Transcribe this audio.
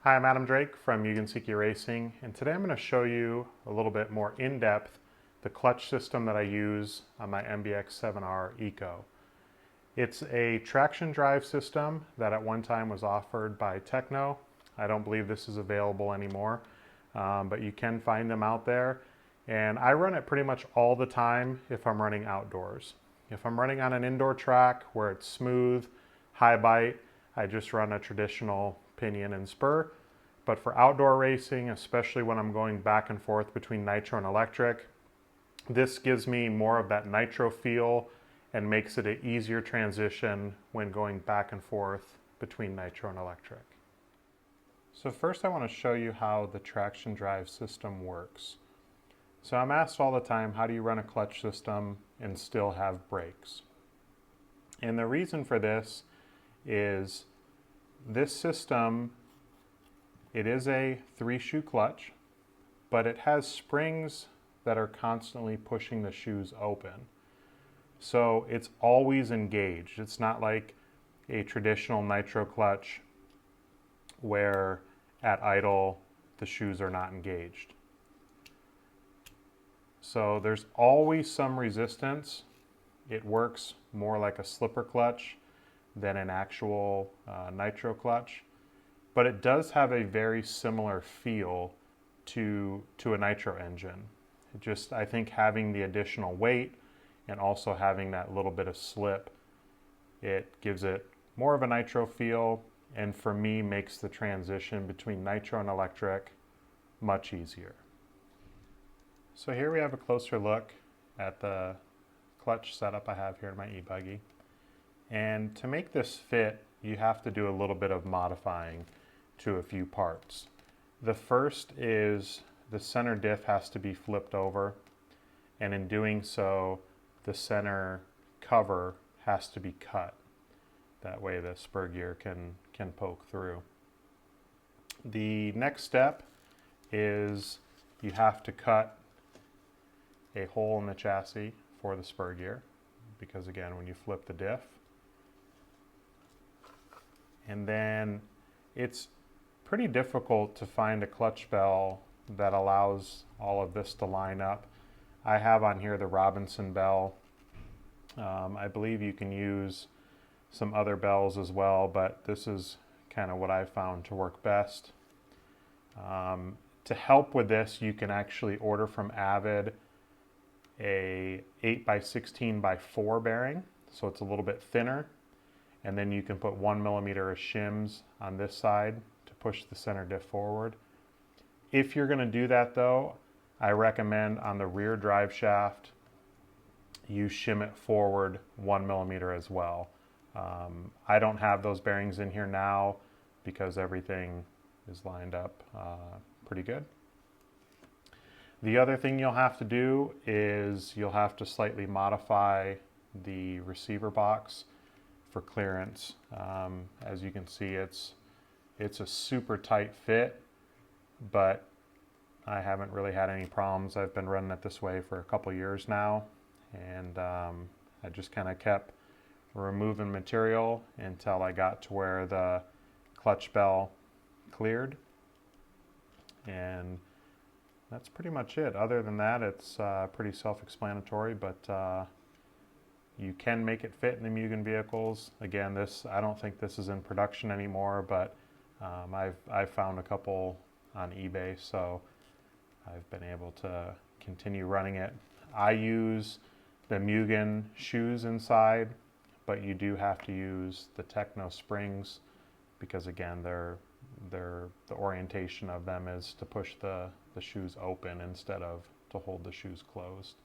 Hi, I'm Adam Drake from Mugen Seiki Racing, and today I'm going to show you a little bit more in depth the clutch system that I use on my MBX7R Eco. It's a traction drive system that at one time was offered by Techno. I don't believe this is available anymore, but you can find them out there. And I run it pretty much all the time if I'm running outdoors. If I'm running on an indoor track where it's smooth, high bite, I just run a traditional pinion and spur. But for outdoor racing, especially when I'm going back and forth between nitro and electric, this gives me more of that nitro feel and makes it an easier transition when going back and forth between nitro and electric. So first I want to show you how the traction drive system works. So I'm asked all the time, how do you run a clutch system and still have brakes? And the reason for this is this system, it is a 3-shoe clutch, but it has springs that are constantly pushing the shoes open. So it's always engaged. It's not like a traditional nitro clutch where at idle the shoes are not engaged. So there's always some resistance. It works more like a slipper clutch than an actual nitro clutch, but it does have a very similar feel to a nitro engine. It just, I think having the additional weight and also having that little bit of slip, it gives it more of a nitro feel, and for me makes the transition between nitro and electric much easier. So here we have a closer look at the clutch setup I have here in my e-buggy. And to make this fit, you have to do a little bit of modifying to a few parts. The first is the center diff has to be flipped over, and in doing so, the center cover has to be cut. That way the spur gear can poke through. The next step is you have to cut a hole in the chassis for the spur gear, because again, when you flip the diff, and then it's pretty difficult to find a clutch bell that allows all of this to line up. I have on here the Robinson bell. I believe you can use some other bells as well, but this is kind of what I found to work best. To help with this, you can actually order from Avid a 8x16x4 bearing, so it's a little bit thinner, and then you can put 1 millimeter of shims on this side to push the center diff forward. If you're going to do that though, I recommend on the rear drive shaft you shim it forward 1 millimeter as well. I don't have those bearings in here now because everything is lined up pretty good. The other thing you'll have to do is you'll have to slightly modify the receiver box for clearance. As you can see, it's a super tight fit, but I haven't really had any problems. I've been running it this way for a couple years now, and I just kind of kept removing material until I got to where the clutch bell cleared, and that's pretty much it. Other than that, it's pretty self-explanatory, but you can make it fit in the Mugen vehicles. Again, I don't think this is in production anymore, but I've found a couple on eBay, so I've been able to continue running it. I use the Mugen shoes inside, but you do have to use the Techno springs because again, the orientation of them is to push the shoes open instead of to hold the shoes closed.